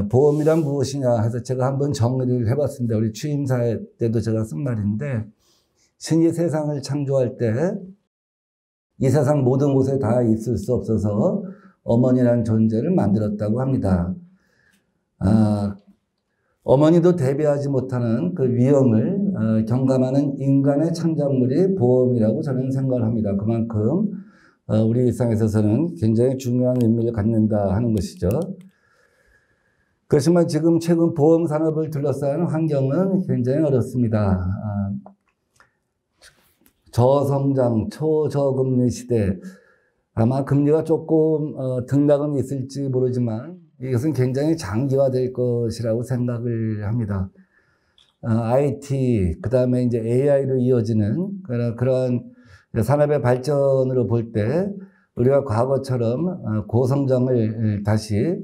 보험이란 무엇이냐 해서 제가 한번 정리를 해봤습니다. 우리 취임사 때도 제가 쓴 말인데, 신이 세상을 창조할 때 이 세상 모든 곳에 다 있을 수 없어서 어머니라는 존재를 만들었다고 합니다. 어머니도 대비하지 못하는 그 위험을 경감하는 인간의 창작물이 보험이라고 저는 생각을 합니다. 그만큼 우리 일상에 있어서는 굉장히 중요한 의미를 갖는다 하는 것이죠. 그렇지만 지금 최근 보험 산업을 둘러싸는 환경은 굉장히 어렵습니다. 저성장, 초저금리 시대, 아마 금리가 조금 등락은 있을지 모르지만 이것은 굉장히 장기화될 것이라고 생각을 합니다. IT, 그 다음에 이제 AI로 이어지는 그러한 산업의 발전으로 볼 때 우리가 과거처럼 고성장을 다시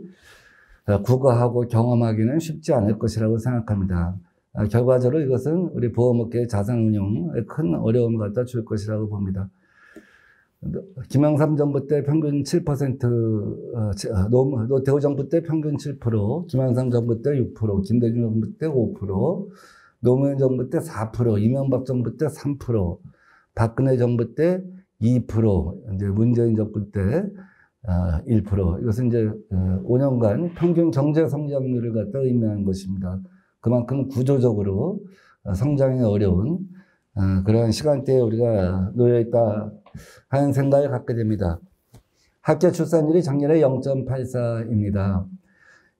구가하고 경험하기는 쉽지 않을 것이라고 생각합니다. 결과적으로 이것은 우리 보험업계의 자산운용에 큰 어려움을 갖다 줄 것이라고 봅니다. 김영삼 정부 때 평균 7%, 노태우 정부 때 평균 7%, 김영삼 정부 때 6%, 김대중 정부 때 5%, 노무현 정부 때 4%, 이명박 정부 때 3%, 박근혜 정부 때 2%, 이제 문재인 정부 때 1%. 이것은 이제 5년간 평균 경제 성장률을 갖다 의미하는 것입니다. 그만큼 구조적으로 성장이 어려운 그러한 시간대에 우리가 놓여 있다 하는 생각을 갖게 됩니다. 합계 출산율이 작년에 0.84입니다.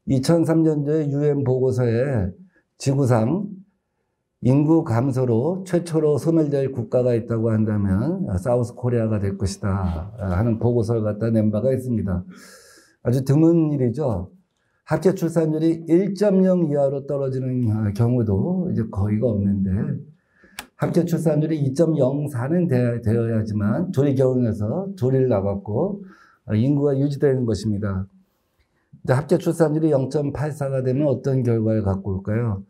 2003년도에 UN 보고서에 지구상 인구 감소로 최초로 소멸될 국가가 있다고 한다면 사우스 코리아가 될 것이다 하는 보고서를 갖다 낸 바가 있습니다. 아주 드문 일이죠. 합계 출산율이 1.0 이하로 떨어지는 경우도 이제 거의가 없는데, 합계 출산율이 2.04는 되어야지만 둘이 결혼해서 둘을 낳았고 인구가 유지되는 것입니다. 합계 출산율이 0.84가 되면 어떤 결과를 갖고 올까요?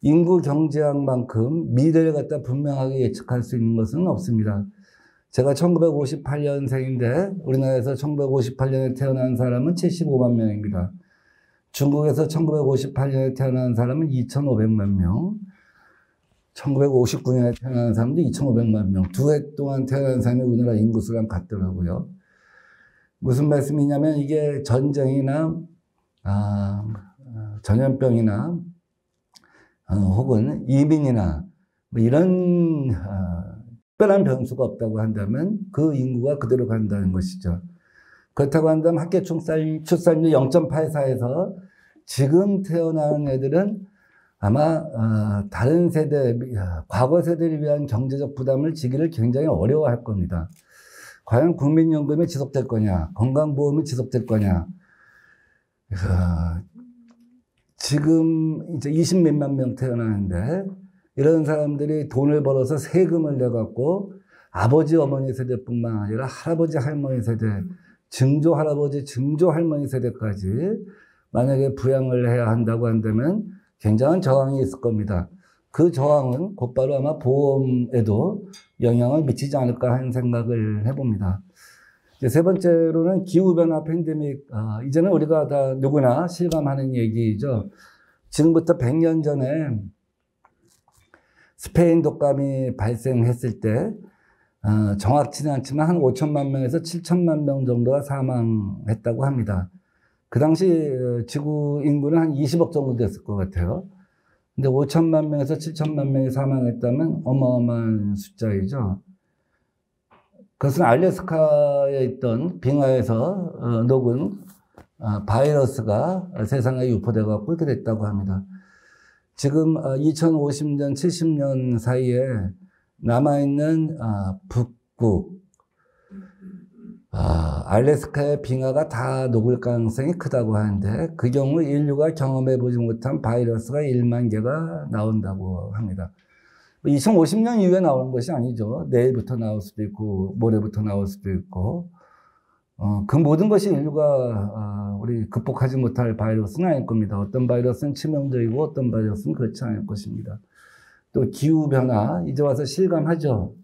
인구 경제학만큼 미래를 갖다 분명하게 예측할 수 있는 것은 없습니다. 제가 1958년생인데 우리나라에서 1958년에 태어난 사람은 75만 명입니다. 중국에서 1958년에 태어난 사람은 2,500만 명, 1959년에 태어난 사람도 2,500만 명, 두 해 동안 태어난 사람이 우리나라 인구수랑 같더라고요. 무슨 말씀이냐면 이게 전쟁이나 전염병이나 혹은 이민이나 뭐 이런 특별한 변수가 없다고 한다면 그 인구가 그대로 간다는 것이죠. 그렇다고 한다면 합계 출산율 0.84에서 지금 태어나는 애들은 아마 다른 세대, 과거 세대를 위한 경제적 부담을 지기를 굉장히 어려워할 겁니다. 과연 국민연금이 지속될 거냐, 건강보험이 지속될 거냐. 지금 이제 20몇만 명 태어나는데 이런 사람들이 돈을 벌어서 세금을 내갖고 아버지, 어머니 세대뿐만 아니라 할아버지, 할머니 세대, 증조 할아버지, 증조 할머니 세대까지 만약에 부양을 해야 한다고 한다면 굉장한 저항이 있을 겁니다. 그 저항은 곧바로 아마 보험에도 영향을 미치지 않을까 하는 생각을 해봅니다. 세 번째로는 기후변화 팬데믹. 이제는 우리가 다 누구나 실감하는 얘기죠. 지금부터 100년 전에 스페인 독감이 발생했을 때 정확치는 않지만 한 5천만 명에서 7천만 명 정도가 사망했다고 합니다. 그 당시 지구 인구는 한 20억 정도 됐을 것 같아요. 근데 5천만 명에서 7천만 명이 사망했다면 어마어마한 숫자이죠. 그것은 알래스카에 있던 빙하에서 녹은 바이러스가 세상에 유포되고 그렇게 됐다고 합니다. 지금 2050년, 70년 사이에 남아있는 북극, 알래스카의 빙하가 다 녹을 가능성이 크다고 하는데 그 경우 인류가 경험해보지 못한 바이러스가 1만 개가 나온다고 합니다. 2050년 이후에 나오는 것이 아니죠. 내일부터 나올 수도 있고 모레부터 나올 수도 있고 그 모든 것이 인류가 우리 극복하지 못할 바이러스는 아닐 겁니다. 어떤 바이러스는 치명적이고 어떤 바이러스는 그렇지 않을 것입니다. 또 기후변화 이제 와서 실감하죠.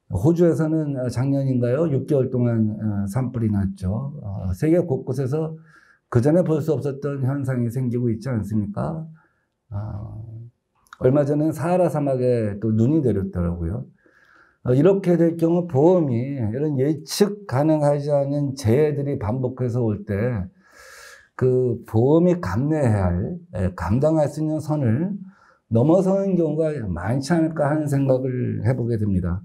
호주에서는 작년인가요? 6개월 동안 산불이 났죠. 세계 곳곳에서 그전에 볼 수 없었던 현상이 생기고 있지 않습니까? 얼마 전에 사하라 사막에 또 눈이 내렸더라고요. 이렇게 될 경우 보험이 이런 예측 가능하지 않은 재해들이 반복해서 올 때 그 보험이 감내해야 할, 감당할 수 있는 선을 넘어서는 경우가 많지 않을까 하는 생각을 해보게 됩니다.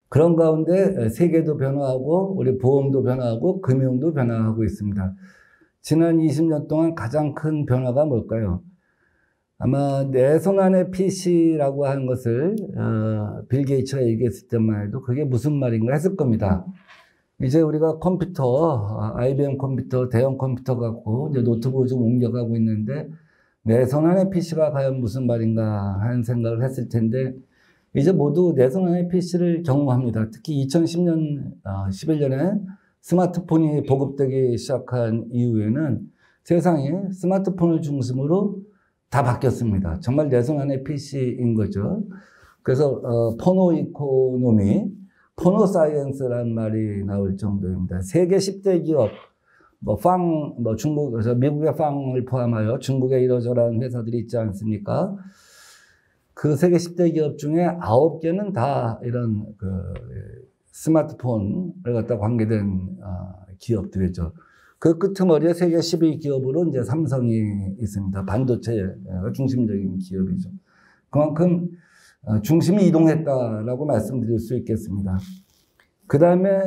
그런 가운데 세계도 변화하고 우리 보험도 변화하고 금융도 변화하고 있습니다. 지난 20년 동안 가장 큰 변화가 뭘까요? 아마 내 손 안에 PC라고 하는 것을 빌 게이츠가 얘기했을 때만 해도 그게 무슨 말인가 했을 겁니다. 이제 우리가 컴퓨터, IBM 컴퓨터, 대형 컴퓨터 갖고 이제 노트북을 좀 옮겨가고 있는데 내 손 안에 PC가 과연 무슨 말인가 하는 생각을 했을 텐데 이제 모두 내 손 안에 PC를 경험합니다. 특히 2010년, 11년에 스마트폰이 보급되기 시작한 이후에는 세상이 스마트폰을 중심으로 다 바뀌었습니다. 정말 내 손 안에 PC인 거죠. 그래서 포노 이코노미, 포노 사이언스라는 말이 나올 정도입니다. 세계 10대 기업, 중국, 미국의 팡을 포함하여 중국의 이러저러한 회사들이 있지 않습니까? 그 세계 10대 기업 중에 9개는 다 이런 스마트폰을 갖다 관계된 기업들이죠. 그 끄트머리에 세계 10위 기업으로 이제 삼성이 있습니다. 반도체가 중심적인 기업이죠. 그만큼 중심이 이동했다라고 말씀드릴 수 있겠습니다. 그 다음에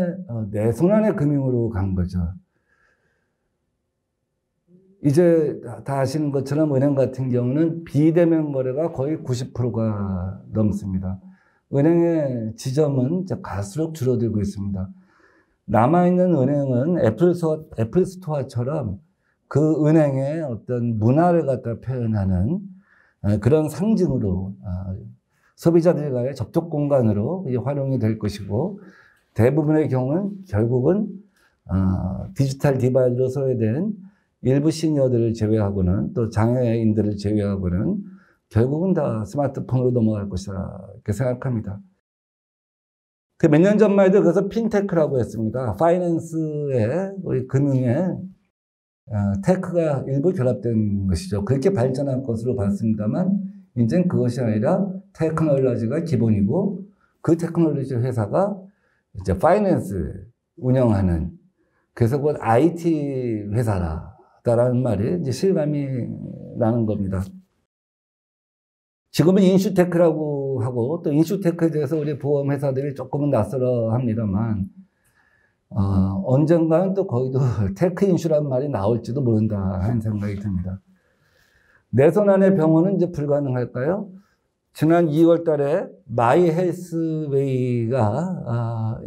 내 손 안에 금융으로 간 거죠. 이제 다 아시는 것처럼 은행 같은 경우는 비대면 거래가 거의 90%가 넘습니다. 은행의 지점은 갈수록 줄어들고 있습니다. 남아있는 은행은 애플 스토어처럼 그 은행의 어떤 문화를 갖다 표현하는 그런 상징으로 소비자들과의 접촉 공간으로 활용이 될 것이고 대부분의 경우는 결국은 디지털 디바이드로 소외된 일부 시니어들을 제외하고는 또 장애인들을 제외하고는 결국은 다 스마트폰으로 넘어갈 것이다 이렇게 생각합니다. 그 몇 년 전만 해도 그래서 핀테크라고 했습니다. 파이낸스에 우리 금융에 테크가 일부 결합된 것이죠. 그렇게 발전한 것으로 봤습니다만 이제는 그것이 아니라 테크놀로지가 기본이고 그 테크놀로지 회사가 이제 파이낸스 운영하는 그래서 곧 IT 회사라는 말이 이제 실감이 나는 겁니다. 지금은 인슈테크라고 하고 또 인슈테크에 대해서 우리 보험 회사들이 조금은 낯설어 합니다만 언젠가는 또 거기도 테크 인슈라는 말이 나올지도 모른다 하는 생각이 듭니다. 내 손 안에 병원은 이제 불가능할까요? 지난 2월 달에 마이 헬스웨이가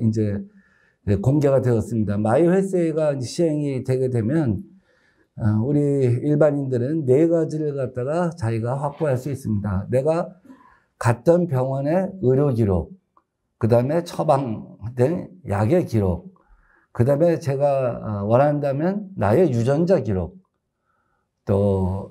이제 공개가 되었습니다. 마이 헬스웨이가 시행이 되게 되면 우리 일반인들은 4가지를 갖다가 자기가 확보할 수 있습니다. 내가 갔던 병원의 의료 기록, 그 다음에 처방된 약의 기록, 그 다음에 제가 원한다면 나의 유전자 기록, 또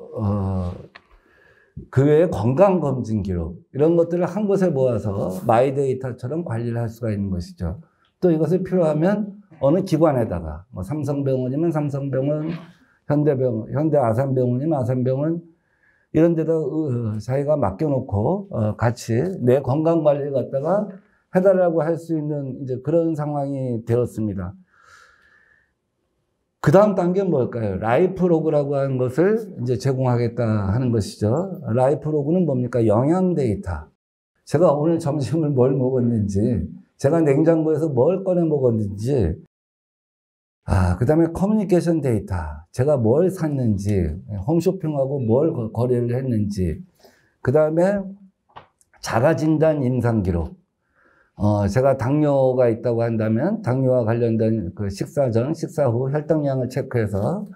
그 외에 건강검진 기록 이런 것들을 한 곳에 모아서 마이데이터처럼 관리를 할 수가 있는 것이죠. 또 이것을 필요하면 어느 기관에다가 뭐 삼성병원이면 삼성병원, 현대병원, 현대아산병원이면 아산병원 이런 데다 자기가 맡겨놓고 같이 내 건강관리를 갖다가 해달라고 할 수 있는 이제 그런 상황이 되었습니다. 그 다음 단계는 뭘까요? 라이프로그라고 하는 것을 이제 제공하겠다 하는 것이죠. 라이프로그는 뭡니까? 영양 데이터. 제가 오늘 점심을 뭘 먹었는지, 제가 냉장고에서 뭘 꺼내 먹었는지, 그 다음에 커뮤니케이션 데이터. 제가 뭘 샀는지, 홈쇼핑하고 뭘 거래를 했는지, 그 다음에 자가진단 임상기록. 제가 당뇨가 있다고 한다면 당뇨와 관련된 그 식사 전, 식사 후 혈당량을 체크해서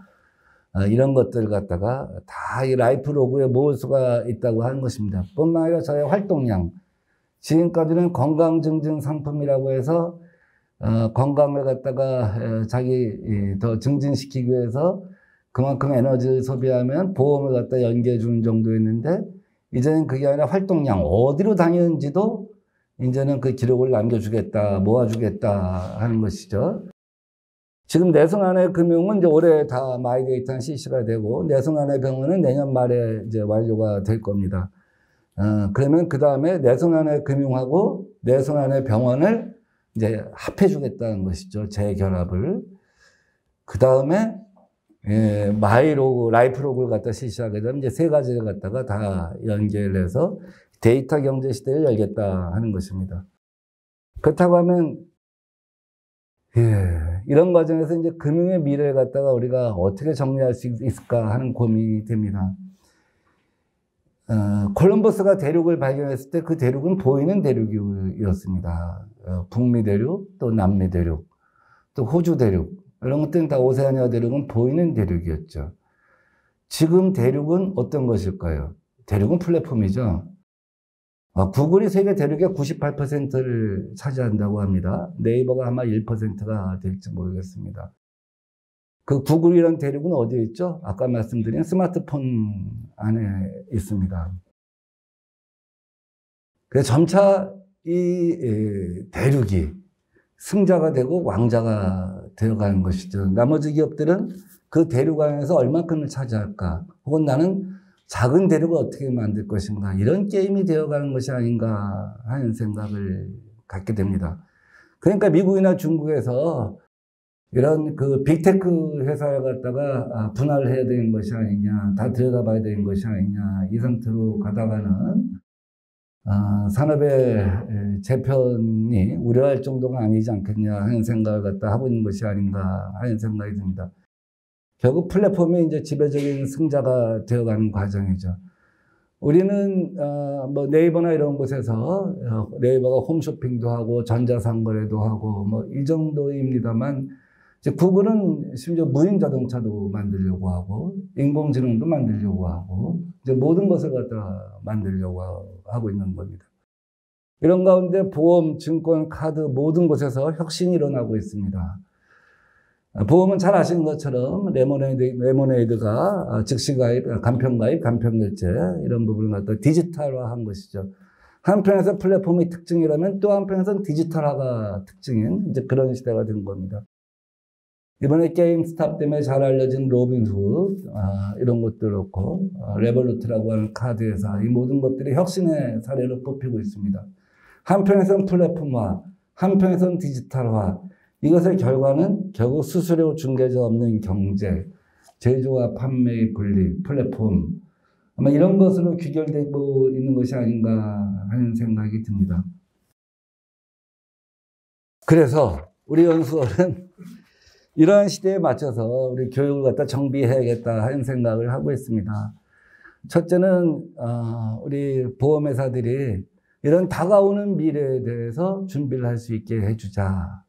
이런 것들을 갖다가 다 이 라이프로그에 모을 수가 있다고 하는 것입니다. 뿐만 아니라 저의 활동량. 지금까지는 건강증진 상품이라고 해서 건강을 갖다가 자기 더 증진시키기 위해서 그만큼 에너지를 소비하면 보험을 갖다 연계해 주는 정도였는데 이제는 그게 아니라 활동량, 어디로 다니는지도 이제는 그 기록을 남겨주겠다, 모아주겠다 하는 것이죠. 지금 내성안의 금융은 이제 올해 다 마이데이터는 실시가 되고, 내성안의 병원은 내년 말에 이제 완료가 될 겁니다. 그러면 그 다음에 내성안의 금융하고 내성안의 병원을 이제 합해 주겠다는 것이죠. 재결합을. 그 다음에 마이로그, 라이프로그를 갖다 실시하게 되면 이제 세 가지를 갖다가 다 연결해서 데이터 경제 시대를 열겠다 하는 것입니다. 그렇다고 하면, 이런 과정에서 이제 금융의 미래를 갖다가 우리가 어떻게 정리할 수 있을까 하는 고민이 됩니다. 콜럼버스가 대륙을 발견했을 때 그 대륙은 보이는 대륙이었습니다. 북미 대륙, 또 남미 대륙, 또 호주 대륙, 이런 것들은 다 오세아니아 대륙은 보이는 대륙이었죠. 지금 대륙은 어떤 것일까요? 대륙은 플랫폼이죠. 구글이 세계 대륙의 98%를 차지한다고 합니다. 네이버가 아마 1%가 될지 모르겠습니다. 그 구글이라는 대륙은 어디에 있죠? 아까 말씀드린 스마트폰 안에 있습니다. 그래서 점차 이 대륙이 승자가 되고 왕자가 되어가는 것이죠. 나머지 기업들은 그 대륙 안에서 얼마큼을 차지할까? 혹은 나는 작은 대륙을 어떻게 만들 것인가? 이런 게임이 되어가는 것이 아닌가 하는 생각을 갖게 됩니다. 그러니까 미국이나 중국에서 이런 그 빅테크 회사를 갖다가 분할을 해야 되는 것이 아니냐, 다 들여다봐야 되는 것이 아니냐, 이 상태로 가다가는 산업의 재편이 우려할 정도가 아니지 않겠냐 하는 생각을 갖다 하고 있는 것이 아닌가 하는 생각이 듭니다. 결국 플랫폼이 이제 지배적인 승자가 되어가는 과정이죠. 우리는 뭐 네이버나 이런 곳에서 네이버가 홈쇼핑도 하고 전자상거래도 하고 뭐 이 정도입니다만, 이제 구글은 심지어 무인 자동차도 만들려고 하고 인공지능도 만들려고 하고 이제 모든 것을 갖다 만들려고 하고 있는 겁니다. 이런 가운데 보험, 증권, 카드 모든 곳에서 혁신이 일어나고 있습니다. 보험은 잘 아시는 것처럼 레모네이드가 즉시가입, 간편가입, 간편결제 이런 부분을 갖다 디지털화한 것이죠. 한편에서 플랫폼의 특징이라면 또 한편에서는 디지털화가 특징인 이제 그런 시대가 된 겁니다. 이번에 게임스탑 때문에 잘 알려진 로빈후드, 이런 것도 그렇고, 레볼루트라고 하는 카드 회사, 이 모든 것들이 혁신의 사례로 뽑히고 있습니다. 한편에서는 플랫폼화, 한편에서는 디지털화, 이것의 결과는 결국 수수료 중개자 없는 경제, 제조와 판매의 분리, 플랫폼, 아마 이런 것으로 귀결되고 있는 것이 아닌가 하는 생각이 듭니다. 그래서 우리 연수원은 이러한 시대에 맞춰서 우리 교육을 갖다 정비해야겠다 하는 생각을 하고 있습니다. 첫째는 우리 보험회사들이 이런 다가오는 미래에 대해서 준비를 할 수 있게 해주자.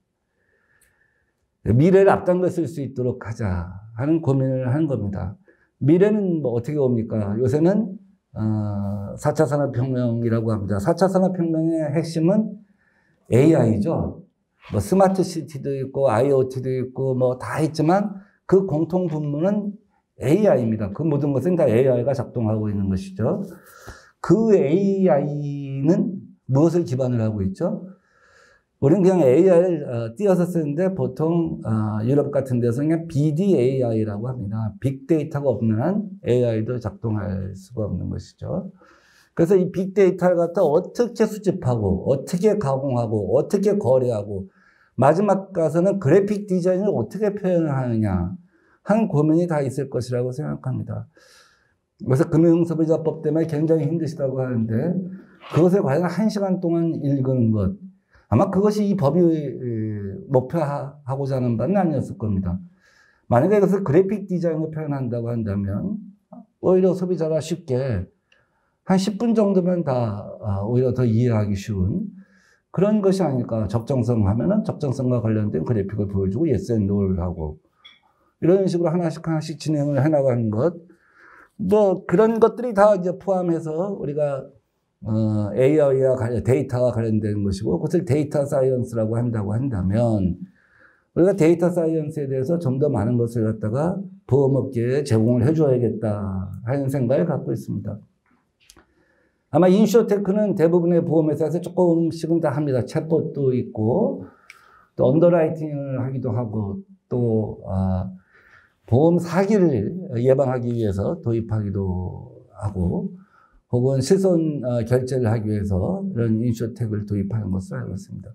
미래를 앞당겼을 수 있도록 하자 하는 고민을 하는 겁니다. 미래는 뭐 어떻게 옵니까? 요새는 4차 산업혁명이라고 합니다. 4차 산업혁명의 핵심은 AI죠. 뭐 스마트 시티도 있고 IoT도 있고 뭐 다 있지만 그 공통 분모는 AI입니다. 그 모든 것은 다 AI가 작동하고 있는 것이죠. 그 AI는 무엇을 기반으로 하고 있죠? 우리는 그냥 AI를 띄어서 쓰는데 보통 유럽 같은 데서 그냥 BDAI라고 합니다. 빅데이터가 없는 한 AI도 작동할 수가 없는 것이죠. 그래서 이 빅데이터를 갖다 어떻게 수집하고 어떻게 가공하고 어떻게 거래하고 마지막 가서는 그래픽 디자인을 어떻게 표현을 하느냐 하는 고민이 다 있을 것이라고 생각합니다. 그래서 금융소비자법 때문에 굉장히 힘드시다고 하는데 그것을 과연 1시간 동안 읽은 것, 아마 그것이 이 법이 목표하고자 하는 바는 아니었을 겁니다. 만약에 그것을 그래픽 디자인을 표현한다고 한다면 오히려 소비자가 쉽게 한 10분 정도면 다 오히려 더 이해하기 쉬운 그런 것이 아닐까. 적정성 하면은 적정성과 관련된 그래픽을 보여주고 yes and no를 하고 이런 식으로 하나씩 진행을 해나가는 것. 뭐 그런 것들이 다 이제 포함해서 우리가 AI와 데이터와 관련된 것이고 그것을 데이터 사이언스라고 한다고 한다면 우리가 데이터 사이언스에 대해서 좀 더 많은 것을 갖다가 보험업계에 제공을 해줘야겠다 하는 생각을 갖고 있습니다. 아마 인슈어테크는 대부분의 보험회사에서 조금씩은 다 합니다. 챗봇도 있고 또 언더라이팅을 하기도 하고 또 보험 사기를 예방하기 위해서 도입하기도 하고 혹은 실손 결제를 하기 위해서 이런 인슈어텍을 도입하는 것으로 알고 있습니다.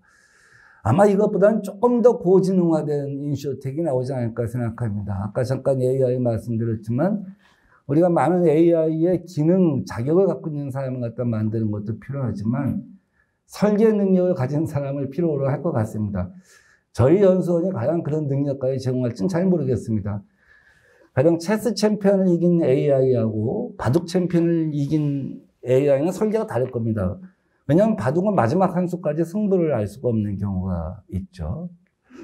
아마 이것보다는 조금 더 고지능화된 인슈어텍이 나오지 않을까 생각합니다. 아까 잠깐 AI 말씀드렸지만 우리가 많은 AI의 기능, 자격을 갖고 있는 사람을 갖다 만드는 것도 필요하지만 설계 능력을 가진 사람을 필요로 할 것 같습니다. 저희 연수원이 과연 그런 능력까지 제공할지는 잘 모르겠습니다. 가령 체스 챔피언을 이긴 AI하고 바둑 챔피언을 이긴 AI는 설계가 다를 겁니다. 왜냐하면 바둑은 마지막 한 수까지 승부를 알 수가 없는 경우가 있죠.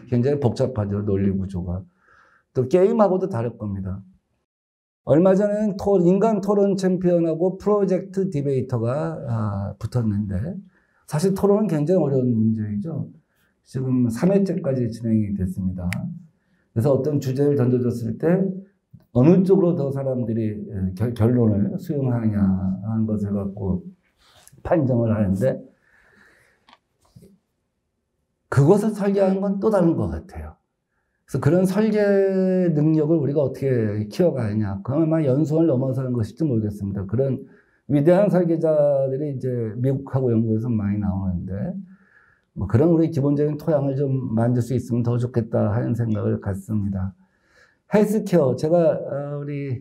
굉장히 복잡하죠, 논리 구조가. 또 게임하고도 다를 겁니다. 얼마 전에는 인간 토론 챔피언하고 프로젝트 디베이터가 붙었는데 사실 토론은 굉장히 어려운 문제이죠. 지금 3회째까지 진행이 됐습니다. 그래서 어떤 주제를 던져줬을 때 어느 쪽으로 더 사람들이 결론을 수용하냐 하는 것을 갖고 판정을 하는데 그것을 설계하는 건 또 다른 것 같아요. 그래서 그런 설계 능력을 우리가 어떻게 키워가느냐. 그러면 아마 연수원을 넘어서는 것일지 모르겠습니다. 그런 위대한 설계자들이 이제 미국하고 영국에서 많이 나오는데 뭐 그런 우리 기본적인 토양을 좀 만들 수 있으면 더 좋겠다 하는 생각을 갖습니다. 헬스케어, 제가 우리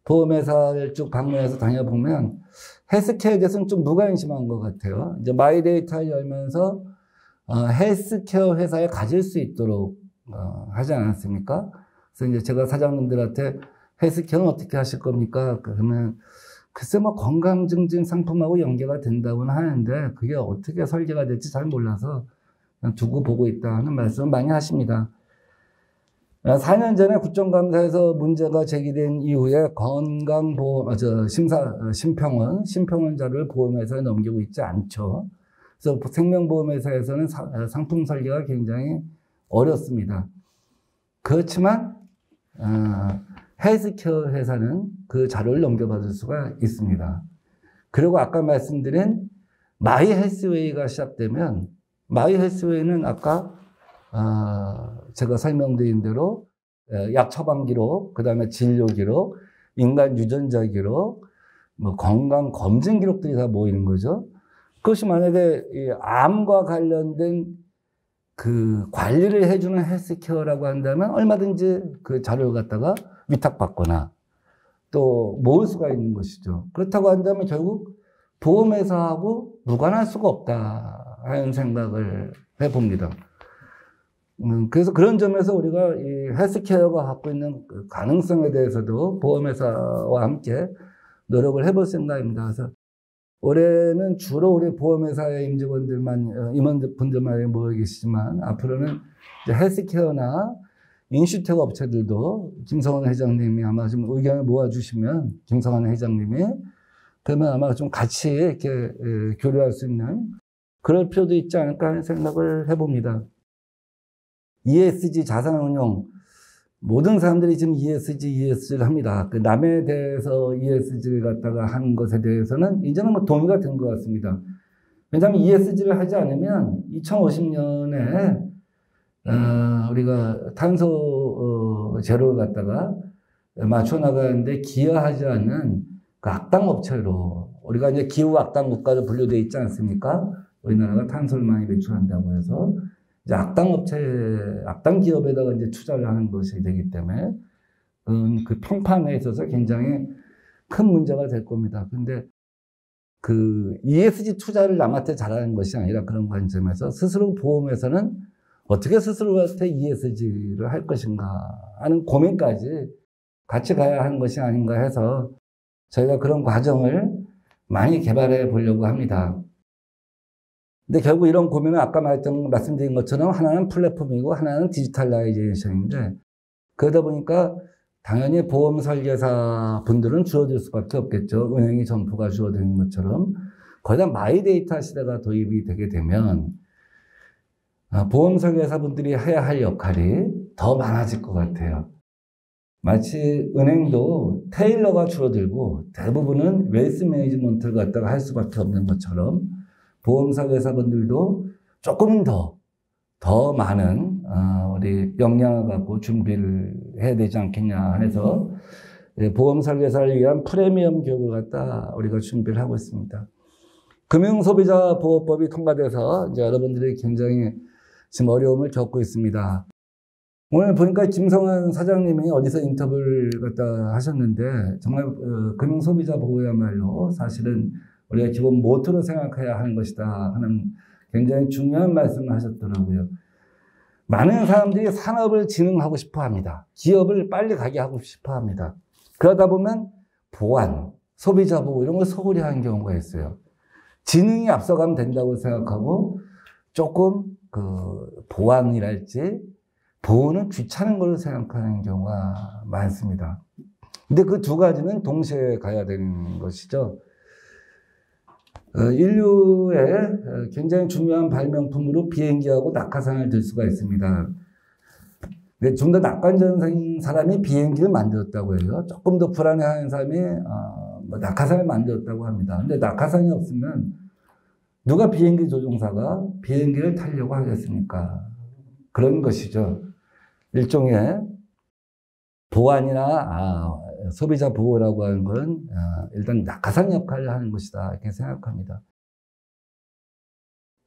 보험회사를 쭉 방문해서 다녀보면 헬스케어에 대해서는 좀 무관심한 것 같아요. 이제 마이데이터를 열면서 헬스케어 회사에 가질 수 있도록 하지 않았습니까? 그래서 이제 제가 사장님들한테 헬스케어는 어떻게 하실 겁니까? 그러면 글쎄 뭐 건강 증진 상품하고 연계가 된다고는 하는데 그게 어떻게 설계가 될지 잘 몰라서 그냥 두고 보고 있다 하는 말씀을 많이 하십니다. 4년 전에 국정감사에서 문제가 제기된 이후에 건강보험, 심평원 자료를 보험회사에 넘기고 있지 않죠. 그래서 생명보험회사에서는 상품 설계가 굉장히 어렵습니다. 그렇지만 헬스케어 회사는 그 자료를 넘겨받을 수가 있습니다. 그리고 아까 말씀드린 마이 헬스웨이가 시작되면 마이 헬스웨이는 아까 제가 설명드린 대로 약 처방 기록, 그 다음에 진료 기록, 인간 유전자 기록, 뭐 건강 검진 기록들이 다 모이는 거죠. 그것이 만약에 이 암과 관련된 그 관리를 해주는 헬스케어라고 한다면 얼마든지 그 자료를 갖다가 위탁받거나 또 모을 수가 있는 것이죠. 그렇다고 한다면 결국 보험회사하고 무관할 수가 없다 하는 생각을 해봅니다. 그래서 그런 점에서 우리가 이 헬스케어가 갖고 있는 그 가능성에 대해서도 보험회사와 함께 노력을 해볼 생각입니다. 그래서 올해는 주로 우리 보험회사의 임원분들만 모여 계시지만 앞으로는 이제 헬스케어나 인슈텍 업체들도 김성환 회장님이 아마 좀 의견을 모아주시면 김성환 회장님이 그러면 아마 좀 같이 이렇게 교류할 수 있는 그럴 필요도 있지 않을까 하는 생각을 해봅니다. ESG 자산운용 모든 사람들이 지금 ESG를 합니다. 그 남에 대해서 ESG를 갖다가 하는 것에 대해서는 이제는 뭐 동의가 된 것 같습니다. 왜냐하면 ESG를 하지 않으면 2050년에 우리가 탄소 제로를 갖다가 맞춰 나가는데 기여하지 않는 그 악당 업체로 우리가 이제 기후 악당 국가로 분류되어 있지 않습니까? 우리나라가 탄소를 많이 배출한다고 해서 이제 악당 기업에다가 이제 투자를 하는 것이 되기 때문에 그 평판에 있어서 굉장히 큰 문제가 될 겁니다. 근데 그 ESG 투자를 남한테 잘하는 것이 아니라 그런 관점에서 스스로 보험회사는 어떻게 스스로한테 ESG를 할 것인가 하는 고민까지 같이 가야 하는 것이 아닌가 해서 저희가 그런 과정을 많이 개발해 보려고 합니다. 근데 결국 이런 고민은 아까 말씀드린 것처럼 하나는 플랫폼이고 하나는 디지털라이제이션인데 그러다 보니까 당연히 보험 설계사 분들은 줄어들 수밖에 없겠죠. 은행이 점포가 줄어드는 것처럼 거기다 마이데이터 시대가 도입이 되게 되면 보험 설계사 분들이 해야 할 역할이 더 많아질 것 같아요. 마치 은행도 테일러가 줄어들고 대부분은 웨alth 매니지먼트를 갖다가 할 수밖에 없는 것처럼 보험 설계사 분들도 조금 더 많은 우리 역량을 갖고 준비를 해야 되지 않겠냐 해서 보험 설계사를 위한 프리미엄 교육을 갖다 우리가 준비를 하고 있습니다. 금융소비자보호법이 통과돼서 이제 여러분들이 굉장히 지금 어려움을 겪고 있습니다. 오늘 보니까 김성환 사장님이 어디서 인터뷰를 갖다 하셨는데 정말 금융소비자보호야말로 사실은 우리가 기본 모토로 생각해야 하는 것이다 하는 굉장히 중요한 말씀을 하셨더라고요. 많은 사람들이 산업을 진흥하고 싶어 합니다. 기업을 빨리 가게 하고 싶어 합니다. 그러다 보면 보안, 소비자 보호 이런 걸 소홀히 하는 경우가 있어요. 진흥이 앞서가면 된다고 생각하고 조금 보안이랄지 보호는 귀찮은 걸로 생각하는 경우가 많습니다. 근데 그 두 가지는 동시에 가야 되는 것이죠. 인류의 굉장히 중요한 발명품으로 비행기하고 낙하산을 들 수가 있습니다. 근데 좀 더 낙관적인 사람이 비행기를 만들었다고 해요. 조금 더 불안해하는 사람이 낙하산을 만들었다고 합니다. 근데 낙하산이 없으면 누가 비행기 조종사가 비행기를 타려고 하겠습니까? 그런 것이죠. 일종의 보안이나 소비자 보호라고 하는 건 일단 낙하산 역할을 하는 것이다 이렇게 생각합니다.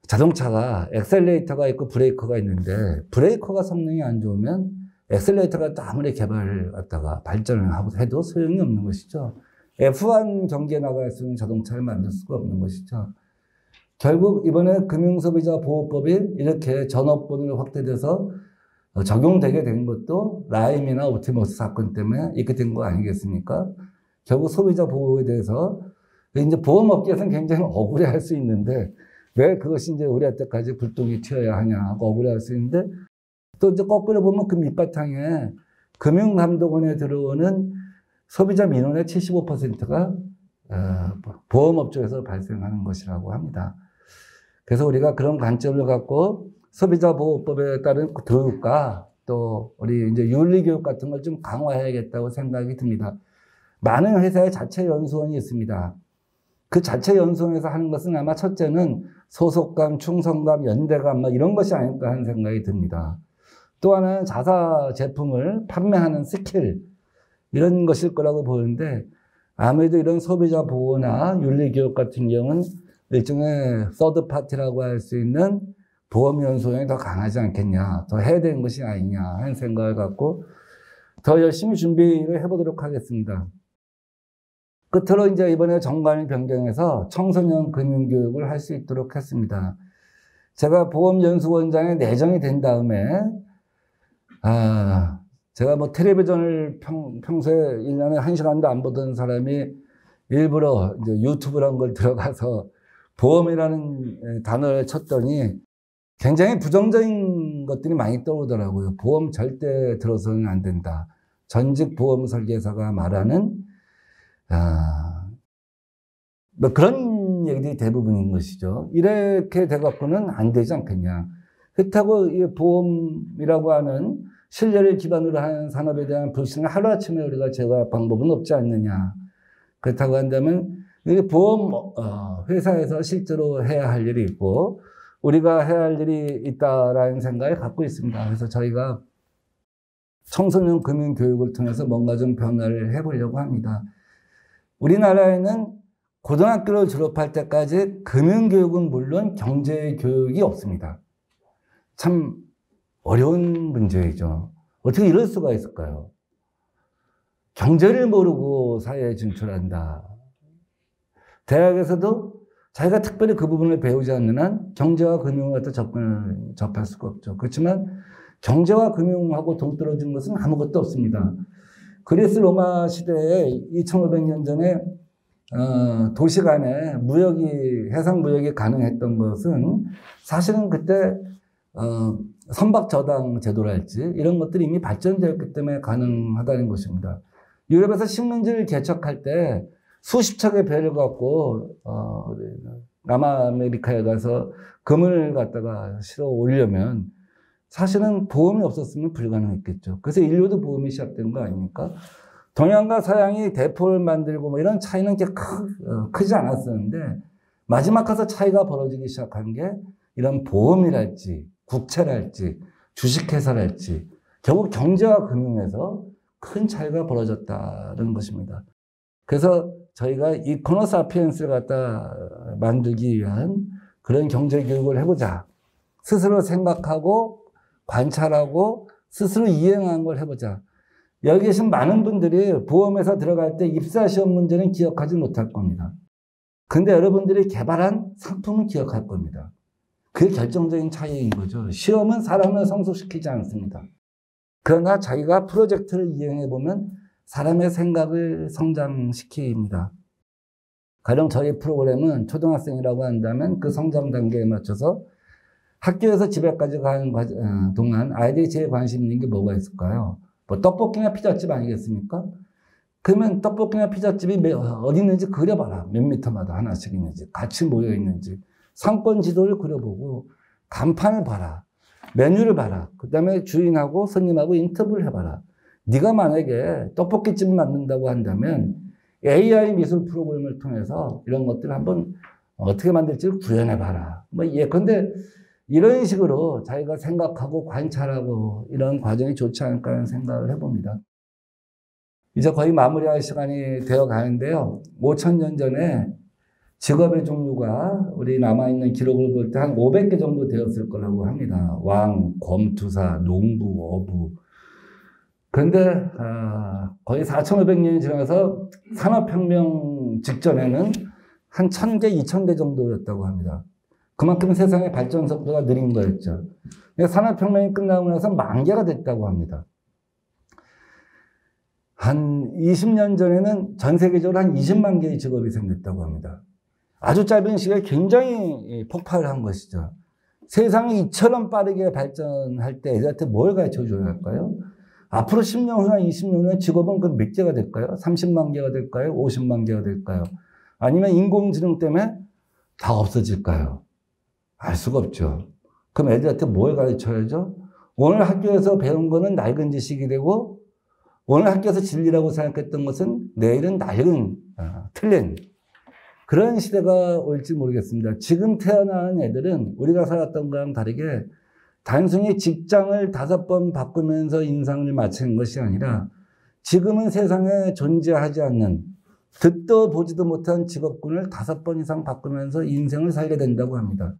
자동차가 엑셀레이터가 있고 브레이커가 있는데 브레이커가 성능이 안 좋으면 엑셀레이터가 또 아무리 개발을 갖다가 발전을 하고 해도 소용이 없는 것이죠. F1 경기에 나갈 수 있는 자동차를 만들 수가 없는 것이죠. 결국 이번에 금융소비자보호법이 이렇게 전업본으로 확대돼서 적용되게 된 것도 라임이나 옵티머스 사건 때문에 이렇게 된 거 아니겠습니까? 결국 소비자 보호에 대해서 이제 보험업계에서는 굉장히 억울해할 수 있는데 왜 그것이 이제 우리한테까지 불똥이 튀어야 하냐 하고 억울해할 수 있는데 또 이제 거꾸로 보면 그 밑바탕에 금융감독원에 들어오는 소비자 민원의 75%가 보험업종에서 발생하는 것이라고 합니다. 그래서 우리가 그런 관점을 갖고 소비자보호법에 따른 교육과 또 우리 이제 윤리교육 같은 걸 좀 강화해야겠다고 생각이 듭니다. 많은 회사에 자체 연수원이 있습니다. 그 자체 연수원에서 하는 것은 아마 첫째는 소속감, 충성감, 연대감 이런 것이 아닐까 하는 생각이 듭니다. 또 하나는 자사 제품을 판매하는 스킬 이런 것일 거라고 보는데 아무래도 이런 소비자 보호나 윤리교육 같은 경우는 일종의 서드 파티라고 할 수 있는 보험연수원이 더 강하지 않겠냐, 더 해야 되는 것이 아니냐 하는 생각을 갖고 더 열심히 준비를 해보도록 하겠습니다. 끝으로 이제 이번에 정관을 변경해서 청소년 금융교육을 할 수 있도록 했습니다. 제가 보험연수원장에 내정이 된 다음에 제가 뭐 텔레비전을 평소에 1년에 1시간도 안 보던 사람이 일부러 이제 유튜브라는 걸 들어가서 보험이라는 단어를 쳤더니 굉장히 부정적인 것들이 많이 떠오르더라고요. 보험 절대 들어서는 안 된다. 전직 보험 설계사가 말하는 뭐 그런 얘기들이 대부분인 것이죠. 이렇게 돼갖고는 안 되지 않겠냐. 그렇다고 이 보험이라고 하는 신뢰를 기반으로 하는 산업에 대한 불신을 하루아침에 우리가 제거할 방법은 없지 않느냐. 그렇다고 한다면 보험 회사에서 실제로 해야 할 일이 있고 우리가 해야 할 일이 있다라는 생각을 갖고 있습니다. 그래서 저희가 청소년 금융교육을 통해서 뭔가 좀 변화를 해보려고 합니다. 우리나라에는 고등학교를 졸업할 때까지 금융교육은 물론 경제교육이 없습니다. 참 어려운 문제이죠. 어떻게 이럴 수가 있을까요? 경제를 모르고 사회에 진출한다. 대학에서도 자기가 특별히 그 부분을 배우지 않는 한 경제와 금융을 갖다 접할 수가 없죠. 그렇지만 경제와 금융하고 동떨어진 것은 아무것도 없습니다. 그리스 로마 시대에 2500년 전에 도시 간에 해상 무역이 가능했던 것은 사실은 그때 선박저당 제도랄지 이런 것들이 이미 발전되었기 때문에 가능하다는 것입니다. 유럽에서 식민지를 개척할 때 수십 척의 배를 갖고 남아메리카에 가서 금을 갖다가 실어 오려면 사실은 보험이 없었으면 불가능했겠죠. 그래서 인류도 보험이 시작된 거 아닙니까? 동양과 서양이 대포를 만들고 뭐 이런 차이는 그렇게 크지 않았었는데 마지막 가서 차이가 벌어지기 시작한 게 이런 보험이랄지 국채랄지 주식회사랄지 결국 경제와 금융에서 큰 차이가 벌어졌다는 것입니다. 그래서 저희가 이 호모사피엔스를 갖다 만들기 위한 그런 경제교육을 해보자. 스스로 생각하고 관찰하고 스스로 이행하는 걸 해보자. 여기 계신 많은 분들이 보험회사 들어갈 때 입사시험 문제는 기억하지 못할 겁니다. 근데 여러분들이 개발한 상품은 기억할 겁니다. 그게 결정적인 차이인 거죠. 시험은 사람을 성숙시키지 않습니다. 그러나 자기가 프로젝트를 이행해보면 사람의 생각을 성장시킵니다. 가령 저희 프로그램은 초등학생이라고 한다면 그 성장 단계에 맞춰서 학교에서 집에까지 가는 동안 아이들이 제일 관심 있는 게 뭐가 있을까요? 뭐 떡볶이나 피자집 아니겠습니까? 그러면 떡볶이나 피자집이 어디 있는지 그려봐라. 몇 미터마다 하나씩 있는지, 같이 모여 있는지. 상권 지도를 그려보고 간판을 봐라. 메뉴를 봐라. 그 다음에 주인하고 손님하고 인터뷰를 해봐라. 네가 만약에 떡볶이집 만든다고 한다면 AI 미술 프로그램을 통해서 이런 것들을 한번 어떻게 만들지를 구현해봐라. 뭐 예컨대 이런 식으로 자기가 생각하고 관찰하고 이런 과정이 좋지 않을까 하는 생각을 해봅니다. 이제 거의 마무리할 시간이 되어 가는데요. 5,000년 전에 직업의 종류가 우리 남아있는 기록을 볼 때 한 500개 정도 되었을 거라고 합니다. 왕, 검투사, 농부, 어부. 그런데 거의 4,500년이 지나서 산업혁명 직전에는 한 1,000개, 2,000개 정도였다고 합니다. 그만큼 세상의 발전 속도가 느린 거였죠. 산업혁명이 끝나고 나서 10,000개가 됐다고 합니다. 한 20년 전에는 전 세계적으로 한 20만 개의 직업이 생겼다고 합니다. 아주 짧은 시간에 굉장히 폭발을 한 것이죠. 세상이 이처럼 빠르게 발전할 때 애들한테 뭘 가르쳐 줘야 할까요? 앞으로 10년 후나 20년 후에 직업은 그 몇 개가 될까요? 30만 개가 될까요? 50만 개가 될까요? 아니면 인공지능 때문에 다 없어질까요? 알 수가 없죠. 그럼 애들한테 뭘 가르쳐야죠? 오늘 학교에서 배운 거는 낡은 지식이 되고 오늘 학교에서 진리라고 생각했던 것은 내일은 낡은, 틀린 그런 시대가 올지 모르겠습니다. 지금 태어난 애들은 우리가 살았던 거랑 다르게 단순히 직장을 5번 바꾸면서 인생을 마치는 것이 아니라 지금은 세상에 존재하지 않는 듣도 보지도 못한 직업군을 5번 이상 바꾸면서 인생을 살게 된다고 합니다.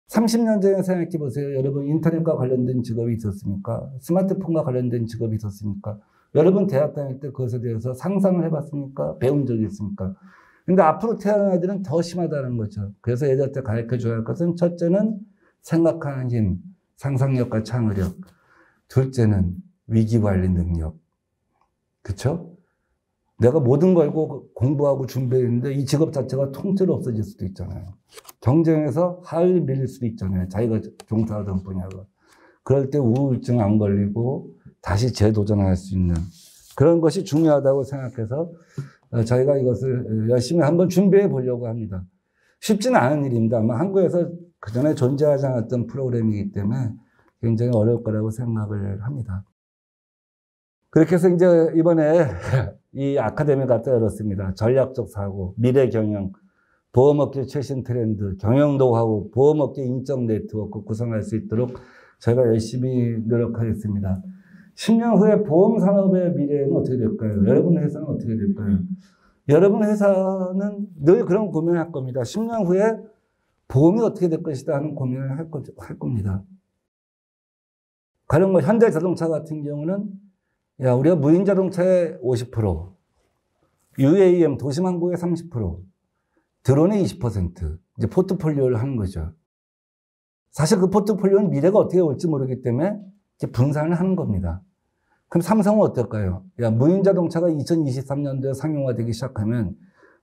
30년 전에 생각해 보세요. 여러분 인터넷과 관련된 직업이 있었습니까? 스마트폰과 관련된 직업이 있었습니까? 여러분 대학 다닐 때 그것에 대해서 상상을 해봤습니까? 배운 적이 있습니까? 근데 앞으로 태어난 아이들은 더 심하다는 거죠. 그래서 애들한테 가르쳐 줘야 할 것은 첫째는 생각하는 힘, 상상력과 창의력. 둘째는 위기관리 능력. 그쵸? 내가 모든 걸 공부하고 준비했는데 이 직업 자체가 통째로 없어질 수도 있잖아요. 경쟁에서 하위를 밀릴 수도 있잖아요. 자기가 종사하던 분야가. 그럴 때 우울증 안 걸리고 다시 재도전할 수 있는 그런 것이 중요하다고 생각해서 저희가 이것을 열심히 한번 준비해 보려고 합니다. 쉽지는 않은 일입니다. 아마 한국에서 그전에 존재하지 않았던 프로그램이기 때문에 굉장히 어려울 거라고 생각을 합니다. 그렇게 해서 이제 이번에 이 아카데미 갖다 열었습니다. 전략적 사고, 미래 경영, 보험업계 최신 트렌드, 경영 노하우, 보험업계 인적 네트워크 구성할 수 있도록 저희가 열심히 노력하겠습니다. 10년 후에 보험 산업의 미래는 어떻게 될까요? 여러분 회사는 어떻게 될까요? 여러분 회사는 늘 그런 고민을 할 겁니다. 10년 후에 보험이 어떻게 될 것이다 하는 고민을 할 겁니다. 가령 뭐 현대자동차 같은 경우는 우리가 무인 자동차의 50%, UAM 도심항공의 30%, 드론의 20% 이제 포트폴리오를 하는 거죠. 사실 그 포트폴리오는 미래가 어떻게 올지 모르기 때문에 이제 분산을 하는 겁니다. 그럼 삼성은 어떨까요? 무인 자동차가 2023년도에 상용화되기 시작하면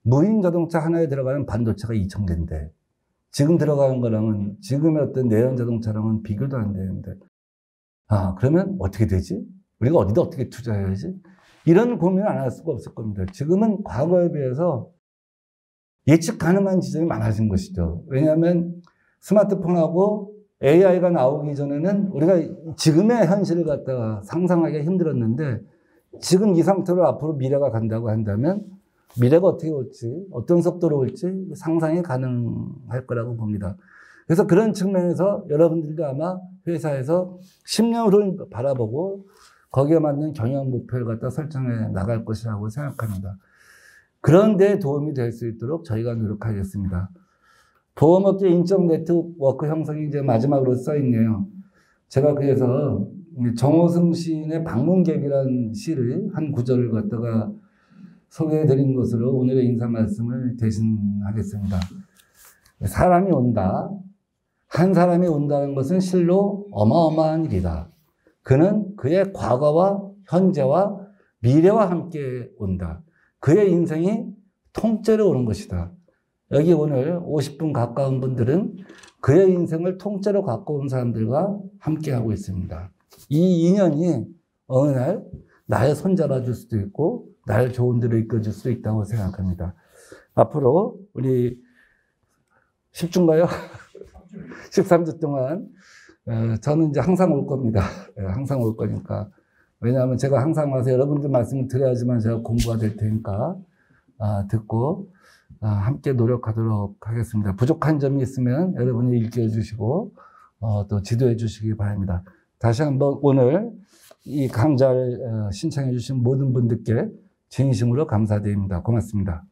무인 자동차 하나에 들어가는 반도체가 2,000개인데 지금 들어가는 거랑은 지금의 어떤 내연 자동차랑은 비교도 안 되는데 그러면 어떻게 되지? 우리가 어디다 어떻게 투자해야지? 이런 고민을 안 할 수가 없을 겁니다. 지금은 과거에 비해서 예측 가능한 지점이 많아진 것이죠. 왜냐하면 스마트폰하고 AI가 나오기 전에는 우리가 지금의 현실을 갖다가 상상하기가 힘들었는데 지금 이 상태로 앞으로 미래가 간다고 한다면 미래가 어떻게 올지 어떤 속도로 올지 상상이 가능할 거라고 봅니다. 그래서 그런 측면에서 여러분들도 아마 회사에서 10년을 바라보고 거기에 맞는 경영 목표를 갖다 설정해 나갈 것이라고 생각합니다. 그런 데 도움이 될 수 있도록 저희가 노력하겠습니다. 보험업계 인적 네트워크 형성이 이제 마지막으로 써 있네요. 제가 그래서 정호승 시인의 방문객이라는 시를 한 구절을 갖다가 소개해 드린 것으로 오늘의 인사 말씀을 대신하겠습니다. 사람이 온다. 한 사람이 온다는 것은 실로 어마어마한 일이다. 그는 그의 과거와 현재와 미래와 함께 온다. 그의 인생이 통째로 오는 것이다. 여기 오늘 50분 가까운 분들은 그의 인생을 통째로 갖고 온 사람들과 함께하고 있습니다. 이 인연이 어느 날 나의 손잡아 줄 수도 있고 나를 좋은 데로 이끌어줄 수도 있다고 생각합니다. 앞으로 우리 10주인가요? 13주 동안 저는 이제 항상 올 겁니다. 항상 올 거니까. 왜냐하면 제가 항상 와서 여러분들 말씀을 드려야지만 제가 공부가 될 테니까 듣고 함께 노력하도록 하겠습니다. 부족한 점이 있으면 여러분이 일깨워 주시고 또 지도해 주시기 바랍니다. 다시 한번 오늘 이 강좌를 신청해 주신 모든 분들께 진심으로 감사드립니다. 고맙습니다.